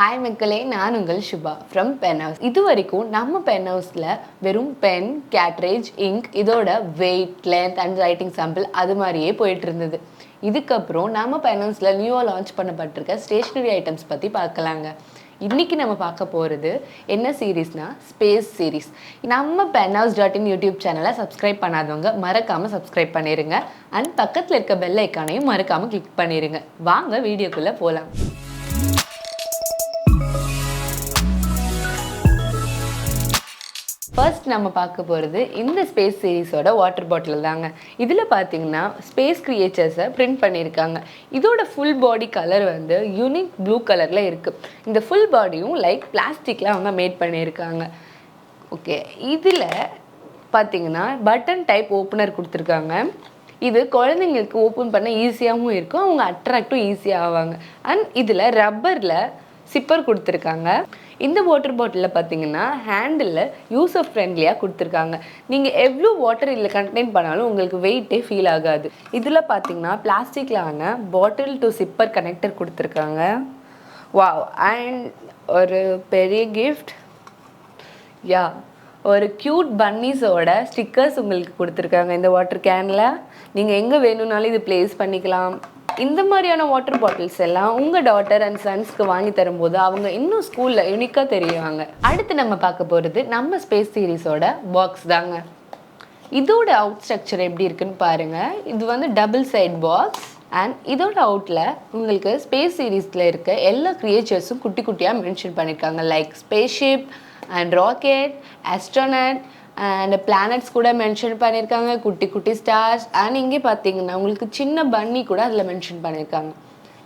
Hi மக்களே, நான் உங்கள் சுபா ஃப்ரம் பென் ஹவுஸ். இது வரைக்கும் நம்ம பென் ஹவுஸில் வெறும் பென், கேட்ரேஜ், இங்க் இதோட weight, length and writing sample அது மாதிரியே போயிட்டு இருந்தது. இதுக்கப்புறம் நம்ம பென் ஹவுஸில் நியூவாக லான்ச் பண்ணப்பட்டிருக்க ஸ்டேஷ்னரி ஐட்டம்ஸ் பற்றி பார்க்கலாங்க. இன்றைக்கி நம்ம பார்க்க போகிறது என்ன சீரீஸ்னால் ஸ்பேஸ் சீரீஸ். நம்ம penhouse.in யூடியூப் சேனலை சப்ஸ்கிரைப் பண்ணாதவங்க மறக்காமல் சப்ஸ்கிரைப் பண்ணிடுங்க. அண்ட் பக்கத்தில் இருக்க பெல் ஐக்கானையும் மறக்காமல் கிளிக் பண்ணிடுங்க. வாங்க வீடியோக்குள்ளே போகலாம். ஃபர்ஸ்ட் நம்ம பார்க்க போகிறது இந்த ஸ்பேஸ் சீரீஸோட வாட்டர் பாட்டில் தாங்க. இதில் பார்த்தீங்கன்னா ஸ்பேஸ் கிரியேச்சர்ஸை பிரிண்ட் பண்ணியிருக்காங்க. இதோட ஃபுல் பாடி கலர் வந்து யூனிக் ப்ளூ கலரில் இருக்குது. இந்த ஃபுல் பாடியும் லைக் பிளாஸ்டிக்கில் அவங்க மேட் பண்ணியிருக்காங்க. ஓகே, இதில் பார்த்தீங்கன்னா பட்டன் டைப் ஓப்பனர் கொடுத்துருக்காங்க. இது குழந்தைங்களுக்கு ஓப்பன் பண்ண ஈஸியாகவும் இருக்கும், அவங்க அட்ராக்டும் ஈஸியாக ஆவாங்க. அண்ட் இதில் ரப்பரில் சிப்பர் கொடுத்துருக்காங்க. இந்த வாட்டர் பாட்டிலில் பார்த்தீங்கன்னா ஹேண்டில் யூசர் ஃப்ரெண்ட்லியாக கொடுத்துருக்காங்க. நீங்கள் எவ்வளோ வாட்டர் இதில் கண்டெயின் பண்ணாலும் உங்களுக்கு வெயிட்டே ஃபீல் ஆகாது. இதில் பார்த்தீங்கன்னா பிளாஸ்டிக்கில் ஆன பாட்டில் டு சிப்பர் கனெக்டர் கொடுத்துருக்காங்க. வாவ்! அண்ட் ஒரு பெரிய கிஃப்ட், ஒரு க்யூட் பன்னீஸோட ஸ்டிக்கர்ஸ் உங்களுக்கு கொடுத்துருக்காங்க. இந்த வாட்டர் கேனில் நீங்கள் எங்கே வேணும்னாலும் இது ப்ளேஸ் பண்ணிக்கலாம். இந்த மாதிரியான வாட்டர் பாட்டில்ஸ் எல்லாம் உங்கள் டாட்டர் அண்ட் சன்ஸ்க்கு வாங்கி தரும்போது அவங்க இன்னும் ஸ்கூலில் யூனிக்காக தெரியுவாங்க. அடுத்து நம்ம பார்க்க போகிறது நம்ம ஸ்பேஸ் சீரீஸோட பாக்ஸ் தாங்க. இதோட அவுட் ஸ்ட்ரக்சர் எப்படி இருக்குன்னு பாருங்கள். இது வந்து டபுள் சைட் பாக்ஸ். அண்ட் இதோட அவுட்டில் உங்களுக்கு ஸ்பேஸ் சீரீஸில் இருக்க எல்லா கிரியேச்சர்ஸும் குட்டி குட்டியாக மென்ஷன் பண்ணியிருக்காங்க. Like spaceship and rocket, astronaut and planets கூட மென்ஷன் பண்ணியிருக்காங்க, குட்டி குட்டி ஸ்டார்ஸ். அண்ட் இங்கே பார்த்தீங்கன்னா உங்களுக்கு சின்ன பன்னி கூட அதில் மென்ஷன் பண்ணியிருக்காங்க.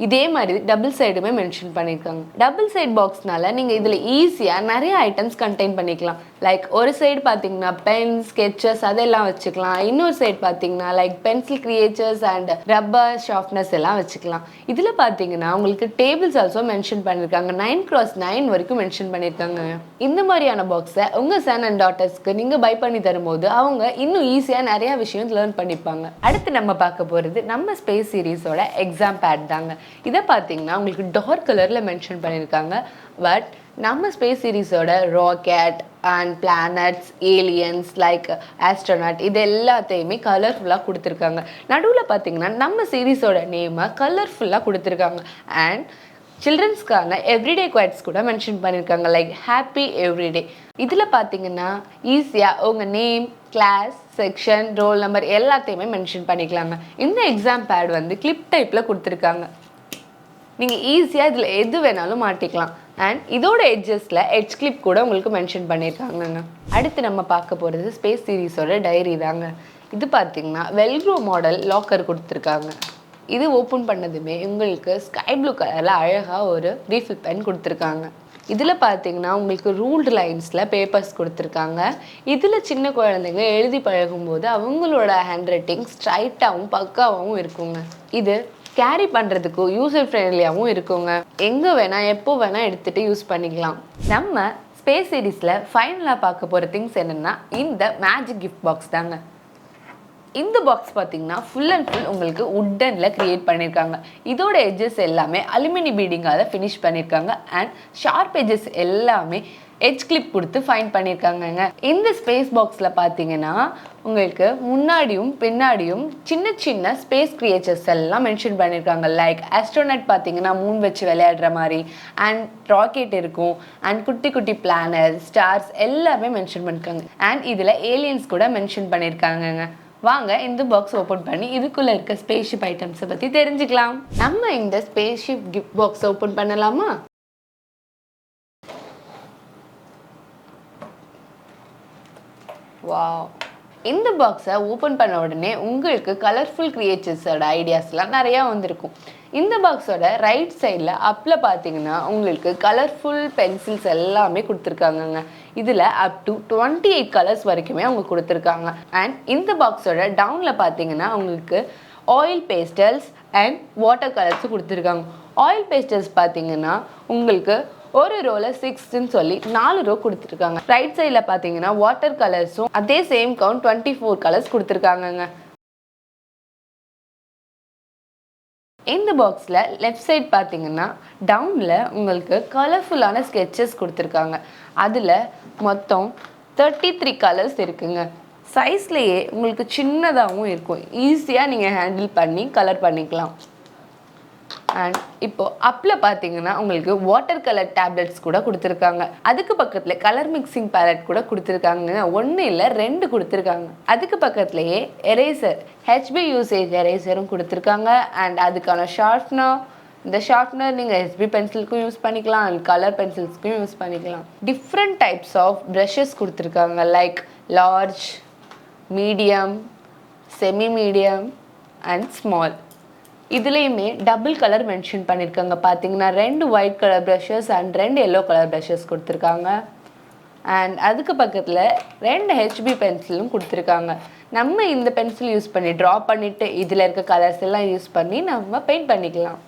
இதே மாதிரி டபுள் சைடுமே மென்ஷன் பண்ணியிருக்காங்க. டபுள் சைட் பாக்ஸ்னால நீங்கள் இதில் ஈஸியாக நிறைய ஐட்டம்ஸ் கண்டெயின் பண்ணிக்கலாம். லைக் ஒரு சைடு பார்த்தீங்கன்னா பென், ஸ்கெச்சஸ் அதெல்லாம் வச்சுக்கலாம். இன்னொரு சைடு பார்த்தீங்கன்னா like pencil creatures and rubber sharpness எல்லாம் வச்சுக்கலாம். இதில் பார்த்தீங்கன்னா உங்களுக்கு டேபிள்ஸ் ஆல்சோ மென்ஷன் பண்ணியிருக்காங்க. 9x9 வரைக்கும் மென்ஷன் பண்ணியிருக்காங்க. இந்த மாதிரியான பாக்ஸை உங்கள் சன் அண்ட் டாட்டர்ஸ்க்கு நீங்கள் பை பண்ணி தரும்போது அவங்க இன்னும் ஈஸியாக நிறையா விஷயம் லேர்ன் பண்ணிப்பாங்க. அடுத்து நம்ம பார்க்க போகிறது நம்ம ஸ்பேஸ் சீரீஸோட எக்ஸாம் பேட் தாங்க. இதை பார்த்தீங்கன்னா உங்களுக்கு டார்க் கலரில் மென்ஷன் பண்ணியிருக்காங்க. பட் நம்ம ஸ்பேஸ் சீரீஸோட rocket and planets, aliens like astronaut இது எல்லாத்தையுமே கலர்ஃபுல்லாக கொடுத்துருக்காங்க. நடுவில் பார்த்தீங்கன்னா நம்ம சீரீஸோட நேமை கலர்ஃபுல்லாக கொடுத்துருக்காங்க. அண்ட் சில்ட்ரன்ஸ்க்கான எவ்ரிடே குவாட்ஸ் கூட மென்ஷன் பண்ணியிருக்காங்க. Like happy everyday. இதில் பார்த்தீங்கன்னா ஈஸியாக உங்கள் name, class, section, roll number எல்லாத்தையுமே மென்ஷன் பண்ணிக்கலாங்க. இந்த எக்ஸாம் பேட் வந்து கிளிப் டைப்பில் கொடுத்துருக்காங்க. நீங்கள் ஈஸியாக இதில் எது வேணாலும் மாட்டிக்கலாம். அண்ட் இதோட எட்ஜஸில் எட்ஜ் கிளிப் கூட உங்களுக்கு மென்ஷன் பண்ணியிருக்காங்கங்க. அடுத்து நம்ம பார்க்க போகிறது ஸ்பேஸ் சீரீஸோட டைரி தாங்க. இது பார்த்தீங்கன்னா வெல்க்ரோ மாடல் லாக்கர் கொடுத்துருக்காங்க. இது ஓப்பன் பண்ணதுமே உங்களுக்கு ஸ்கை ப்ளூ கலரில் அழகாக ஒரு ரீஃபில் பென் கொடுத்துருக்காங்க. இதில் பார்த்தீங்கன்னா உங்களுக்கு ரூல்டு லைன்ஸில் பேப்பர்ஸ் கொடுத்துருக்காங்க. இதில் சின்ன குழந்தைங்க எழுதி பழகும்போது அவங்களோட ஹேண்ட் ரைட்டிங் ஸ்ட்ரைட்டாகவும் பக்காவாகவும் இருக்குங்க. இது கேரி பண்ணுறதுக்கும் யூசர் ஃப்ரெண்ட்லியாகவும் இருக்குங்க. எங்கே வேணால் எப்போ வேணால் எடுத்துகிட்டு யூஸ் பண்ணிக்கலாம். நம்ம ஸ்பேஸ் சீரீஸில் ஃபைனலாக பார்க்க போகிற திங்ஸ் என்னென்னா இந்த மேஜிக் கிஃப்ட் பாக்ஸ் தாங்க. இந்த பாக்ஸ் பார்த்தீங்கன்னா ஃபுல் அண்ட் ஃபுல் உங்களுக்கு உட்டனில் க்ரியேட் பண்ணியிருக்காங்க. இதோட எட்ஜஸ் எல்லாமே அலுமினி பீடிங்காக ஃபினிஷ் பண்ணியிருக்காங்க. அண்ட் ஷார்ப் எட்ஜஸ் எல்லாமே எட்ஜ் கிளிப் கொடுத்து ஃபைன் பண்ணியிருக்காங்கங்க. இந்த ஸ்பேஸ் பாக்ஸில் பார்த்தீங்கன்னா உங்களுக்கு முன்னாடியும் பின்னாடியும் சின்ன சின்ன ஸ்பேஸ் கிரியேச்சர்ஸ் எல்லாம் மென்ஷன் பண்ணியிருக்காங்க. லைக் ஆஸ்ட்ரோனட் பார்த்தீங்கன்னா மூன் வச்சு விளையாடுற மாதிரி, அண்ட் ராக்கெட் இருக்கும், அண்ட் குட்டி குட்டி பிளானட், ஸ்டார்ஸ் எல்லாமே மென்ஷன் பண்ணியிருக்காங்க. அண்ட் இதில் ஏலியன்ஸ் கூட மென்ஷன் பண்ணியிருக்காங்கங்க. வாங்க இந்த பாக்ஸ் ஓப்பன் பண்ணி இதுக்குள்ளே இருக்க ஸ்பேஸ்ஷிப் ஐட்டம்ஸை பற்றி தெரிஞ்சுக்கலாம். நம்ம இந்த ஸ்பேஸ்ஷிப் கிஃப்ட் பாக்ஸ் ஓப்பன் பண்ணலாமா? வாவ்! இந்த பாக்ஸை ஓப்பன் பண்ண உடனே உங்களுக்கு கலர்ஃபுல் கிரியேச்சர்ஸோட ஐடியாஸ்லாம் நிறையா வந்திருக்கும். இந்த பாக்ஸோட ரைட் சைடில் அப்பில் பார்த்தீங்கன்னா உங்களுக்கு கலர்ஃபுல் பென்சில்ஸ் எல்லாமே கொடுத்துருக்காங்கங்க. இதில் அப் டு 28 கலர்ஸ் வரைக்குமே அவங்க கொடுத்துருக்காங்க. அண்ட் இந்த பாக்ஸோட டவுனில் பார்த்தீங்கன்னா உங்களுக்கு ஆயில் பேஸ்டல்ஸ் அண்ட் வாட்டர் கலர்ஸும் கொடுத்துருக்காங்க. ஆயில் பேஸ்டல்ஸ் பார்த்தீங்கன்னா உங்களுக்கு ஒரு ரோவில் 6ன்னு சொல்லி 4 ரோ கொடுத்துருக்காங்க. ரைட் சைடில் பார்த்தீங்கன்னா வாட்டர் கலர்ஸும் அதே சேம் கவுண்ட் 24 கலர்ஸ் கொடுத்துருக்காங்கங்க. இந்த பாக்ஸில் லெஃப்ட் சைட் பார்த்தீங்கன்னா டவுனில் உங்களுக்கு கலர்ஃபுல்லான ஸ்கெட்சஸ் கொடுத்துருக்காங்க. அதில் மொத்தம் 33 கலர்ஸ் இருக்குங்க. சைஸ்லேயே உங்களுக்கு சின்னதாகவும் இருக்கும். ஈஸியாக நீங்கள் ஹேண்டில் பண்ணி கலர் பண்ணிக்கலாம். அண்ட் இப்போது அப்பில் பார்த்தீங்கன்னா உங்களுக்கு வாட்டர் கலர் டேப்லெட்ஸ் கூட கொடுத்துருக்காங்க. அதுக்கு பக்கத்தில் கலர் மிக்சிங் பேலட் கூட கொடுத்துருக்காங்க. 1 இல்லை 2 கொடுத்துருக்காங்க. அதுக்கு பக்கத்துலேயே எரேசர் ஹெச்பி யூசேஜ் எரேசரும் கொடுத்துருக்காங்க. அண்ட் அதுக்கான ஷார்ப்னர், இந்த ஷார்ப்னர் நீங்கள் ஹெச்பி பென்சிலுக்கும் யூஸ் பண்ணிக்கலாம் அண்ட் கலர் பென்சில்ஸ்க்கும் யூஸ் பண்ணிக்கலாம். டிஃப்ரெண்ட் டைப்ஸ் ஆஃப் ப்ரஷஸ் கொடுத்துருக்காங்க. Like large, medium, semi medium and small. இதுலேயுமே டபுள் கலர் மென்ஷன் பண்ணியிருக்காங்க. பார்த்தீங்கன்னா 2 white colour brushes and 2 yellow colour brushes கொடுத்துருக்காங்க. அண்ட் அதுக்கு பக்கத்தில் 2 ஹெச்பி பென்சிலும் கொடுத்துருக்காங்க. நம்ம இந்த பென்சில் யூஸ் பண்ணி ட்ரா பண்ணிவிட்டு இதில் இருக்க கலர்ஸ் எல்லாம் யூஸ் பண்ணி நம்ம பெயிண்ட் பண்ணிக்கலாம்.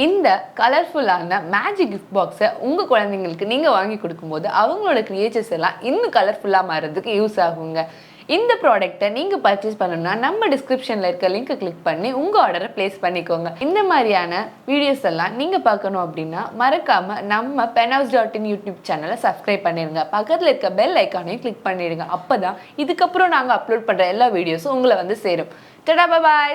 இந்த கலர்ஃபுல்லான மேஜிக் கிஃப்ட் பாக்ஸை உங்கள் குழந்தைங்களுக்கு நீங்கள் வாங்கி கொடுக்கும்போது அவங்களோட க்ரியேச்சர்ஸ் எல்லாம் இன்னும் கலர்ஃபுல்லாக மாறதுக்கு யூஸ் ஆகுங்க. இந்த ப்ராடக்ட்டை நீங்கள் பர்ச்சேஸ் பண்ணணும்னா நம்ம டிஸ்கிரிப்ஷனில் இருக்க லிங்க்கை கிளிக் பண்ணி உங்கள் ஆர்டரை ப்ளேஸ் பண்ணிக்கோங்க. இந்த மாதிரியான வீடியோஸ் எல்லாம் நீங்கள் பார்க்கணும் அப்படின்னா மறக்காமல் நம்ம penhouse.in யூடியூப் சேனலை சப்ஸ்கிரைப் பண்ணிடுங்க. பக்கத்தில் இருக்க பெல் ஐக்கானையும் கிளிக் பண்ணிடுங்க. அப்போ தான் இதுக்கப்புறம் நாங்கள் அப்லோட் பண்ணுற எல்லா வீடியோஸும் உங்களை வந்து சேரும். டடா பாய்.